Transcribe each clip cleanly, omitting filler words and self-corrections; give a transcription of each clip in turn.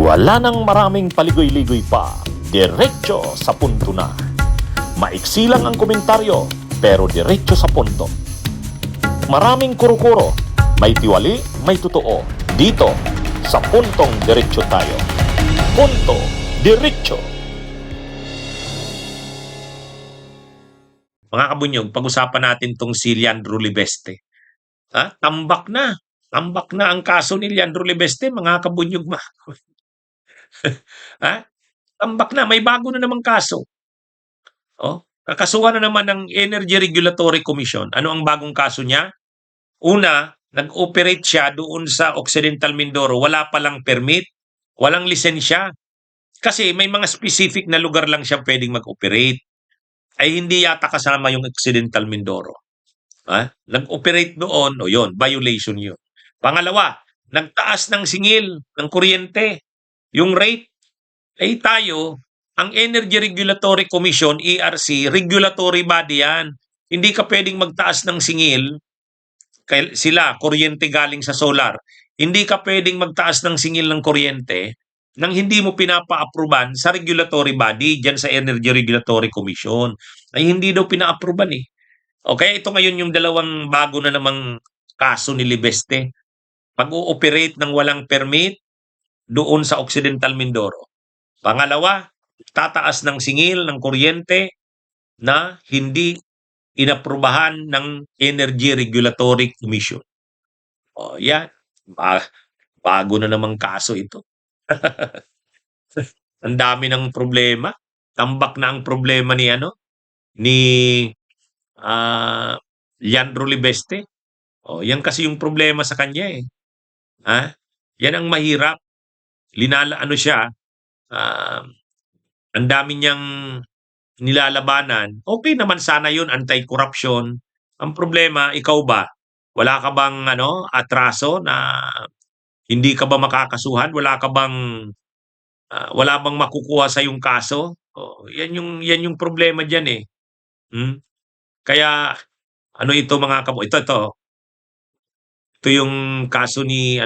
Wala nang maraming paligoy-ligoy pa, diretso sa punto na. Maiksi lang ang komentaryo, pero diretso sa punto. Maraming kuro-kuro, may tiwali, may totoo. Dito, sa puntong diretso tayo. Punto, diretso. Mga kabunyog, pag-usapan natin tong si Leandro Libeste. Tambak na. Tambak na ang kaso ni Leandro Libeste, mga kabunyog. Tambak na. May bago na namang kaso. Kakasuhan na naman ng Energy Regulatory Commission. Ano ang bagong kaso niya? Una, nag-operate siya doon sa Occidental Mindoro. Wala palang permit, walang lisensya. Kasi may mga specific na lugar lang siya pwedeng mag-operate. Ay hindi yata kasama yung Occidental Mindoro. Nag-operate doon, o yun, violation yun. Pangalawa, nagtaas ng singil ng kuryente. Yung rate, ay tayo, ang Energy Regulatory Commission, ERC, regulatory body yan. Hindi ka pwedeng magtaas ng singil, sila, kuryente galing sa solar. Hindi ka pwedeng magtaas ng singil ng kuryente nang hindi mo pinapa-approban sa regulatory body, dyan sa Energy Regulatory Commission. Ay hindi daw pina-approban eh. Okay, ito ngayon yung dalawang bago na namang kaso ni Libeste. Pag-ooperate ng walang permit doon sa Occidental Mindoro. Pangalawa, tataas ng singil ng kuryente na hindi inaprubahan ng Energy Regulatory Commission. O yan, bago na namang kaso ito. Ang dami ng problema. Tambak na ang problema ni Leandro Libeste. Yan kasi yung problema sa kanya eh. Yan ang mahirap. Ang dami niyang nilalabanan. Okay naman sana yun, anti-corruption. Ang problema, ikaw ba? Wala ka bang atraso na hindi ka ba makakasuhan? Wala bang makukuha sa yung kaso? Yan yung problema diyan eh. Kaya ito mga ito yung kaso ni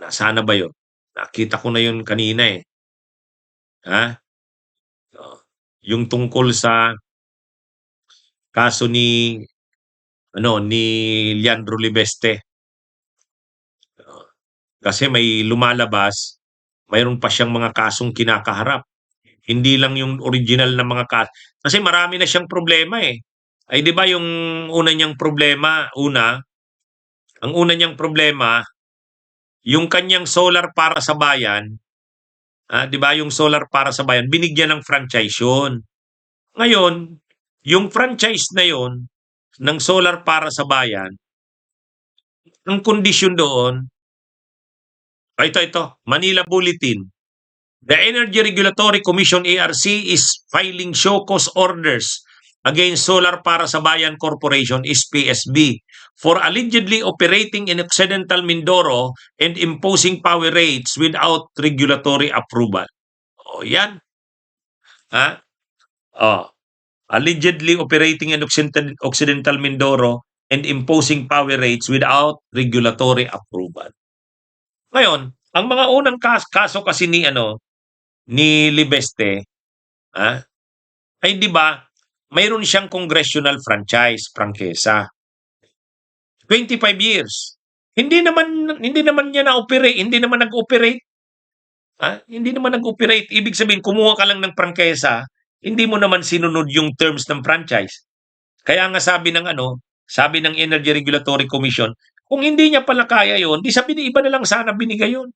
nasana ba yun? Nakita ko na yun kanina eh. Yung tungkol sa kaso ni Leandro Libeste. Kasi may lumalabas, mayroon pa siyang mga kasong kinakaharap. Hindi lang yung original na mga kaso. Kasi marami na siyang problema eh. Ay di ba yung una niyang problema, ang una niyang problema, yung kanyang solar para sa bayan, di ba yung solar para sa bayan, binigyan ng franchise yun. Ngayon, yung franchise na yun, ng solar para sa bayan, ang kondisyon doon, ito, Manila Bulletin. The Energy Regulatory Commission ERC is filing show cause orders against Solar Para sa Bayan Corporation SPSB for allegedly operating in Occidental Mindoro and imposing power rates without regulatory approval. Yan. Allegedly operating in Occidental Mindoro and imposing power rates without regulatory approval. Ngayon, ang mga unang kaso kasi ni Libeste, ay di ba, mayroon siyang congressional franchise, prangkesa. 25 years. Hindi naman niya na-operate, hindi naman nag-operate. Hindi naman nag-operate. Ibig sabihin, kumuha ka lang ng prangkesa, hindi mo naman sinunod yung terms ng franchise. Kaya nga sabi ng Energy Regulatory Commission, kung hindi niya pala kaya yon, di sabi iba na lang sana binigay yun.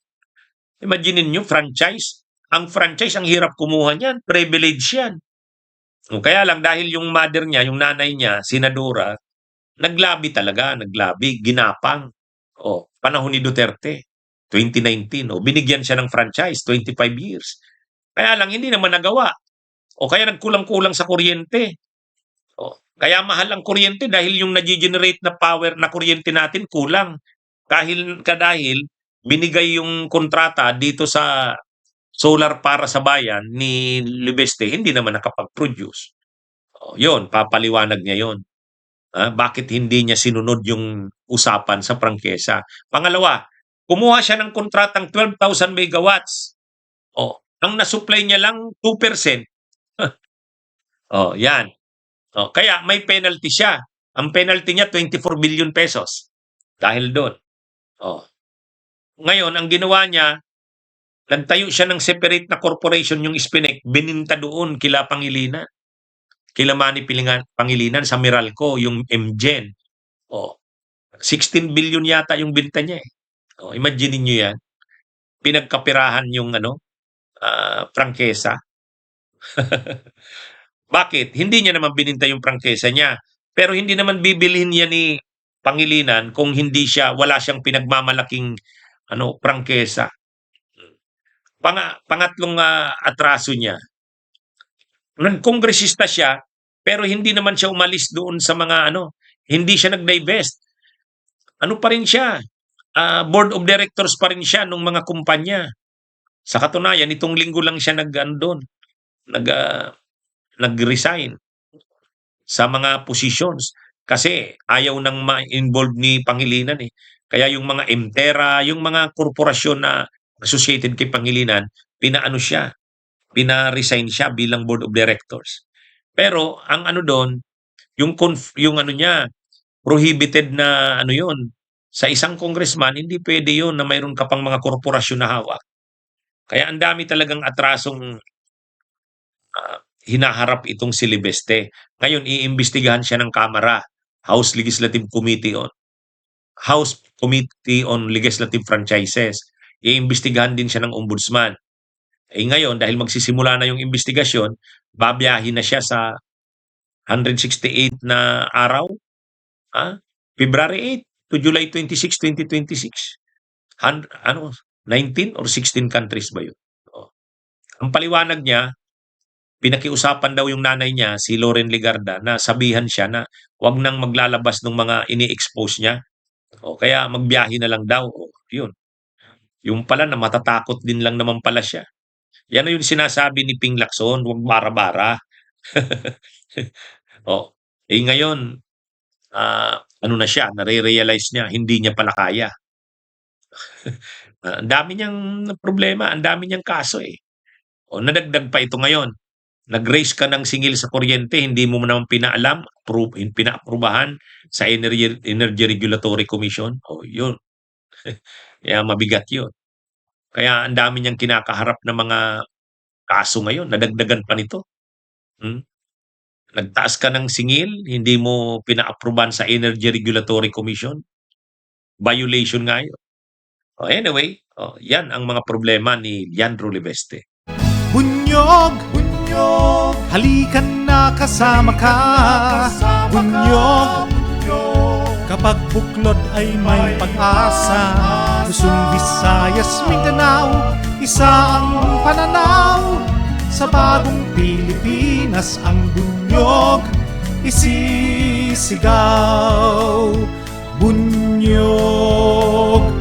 Imagine niyo, franchise. Ang franchise, ang hirap kumuha niyan. Privilege yan. Kaya lang, dahil yung mother niya, yung nanay niya, senadora, naglabi, ginapang. Panahon ni Duterte, 2019. Binigyan siya ng franchise, 25 years. Kaya lang, hindi naman nagawa. Kaya nagkulang-kulang sa kuryente. Kaya mahal ang kuryente dahil yung nag-generate na power na kuryente natin kulang. Dahil binigay yung kontrata dito sa solar para sa bayan ni Libeste, hindi naman nakapag-produce. Yun, papaliwanag niya yun. Bakit hindi niya sinunod yung usapan sa prangkesa? Pangalawa, Kumuha siya ng kontratang 12,000 megawatts. Oh, ang na-supply niya lang 2%. Oh, yan. Oh, kaya may penalty siya. Ang penalty niya 24 billion pesos. Dahil doon. Oh. Ngayon, ang ginawa niya, nagtayo siya ng separate na corporation yung Spinek, bininta doon kila Pangilinan. Kila Manny Pangilinan sa Meralco, yung MGen. Oh, 16 billion yata yung binta niya eh. Oh, imagine niyo yan. Pinagkapirahan yung prangkesa. Bakit? Hindi niya naman bininta yung prangkesa niya. Pero hindi naman bibilhin niya ni Pangilinan kung wala siyang pinagmamalaking prangkesa. Pangatlong atraso niya. Kongresista siya, pero hindi naman siya umalis doon sa mga hindi siya nag-divest. Ano pa rin siya? Board of directors pa rin siya ng mga kumpanya. Sa katunayan, itong linggo lang siya nag-resign sa mga positions kasi ayaw nang ma-involve ni Pangilinan eh. Kaya yung mga Emtera, yung mga korporasyon na associated kay Pangilinan, pina-resign siya bilang board of directors. Pero ang doon, yung niya, prohibited na yun. Sa isang congressman, hindi pwede yun na mayroon ka pang mga korporasyon na hawak. Kaya ang dami talagang atrasong hinaharap itong si Libeste. Ngayon, iimbestigahan siya ng Kamara, House Committee on Legislative Franchises. Iimbestigahan din siya ng Ombudsman. Ngayon, dahil magsisimula na yung investigasyon, babiyahin na siya sa 168 na araw, February 8 to July 26, 2026. 19 or 16 countries ba yun? Ang paliwanag niya, pinakiusapan daw yung nanay niya, si Loren Legarda, na sabihan siya na wag nang maglalabas ng mga ini-expose niya. Kaya magbiyahe na lang daw. Yun. Yung pala na matatakot din lang naman pala siya. Yan na yung sinasabi ni Ping Lacson, wag bara-bara. Ngayon, na siya, nare-realize niya, hindi niya pala kaya. Ang dami niyang problema, ang dami niyang kaso eh. Nadagdag pa ito ngayon. Nag-raise ka ng singil sa kuryente, hindi mo naman pinaalam, pinaaprubahan sa Energy Regulatory Commission. Yun. Kaya mabigat yun. Kaya ang dami niyang kinakaharap na mga kaso ngayon, nadagdagan pa nito. Nagtaas ka ng singil, hindi mo pinaaprubahan sa Energy Regulatory Commission. Violation nga yun. Anyway, yan ang mga problema ni Leandro Libeste. Bunyog, bunyog, halikan na kasama ka. Bunyog, kapag buklod ay may pag-asa. Luzon, Visayas, Mindanao, isa ang pananaw. Sa bagong Pilipinas ang bunyog isisigaw. Bunyog.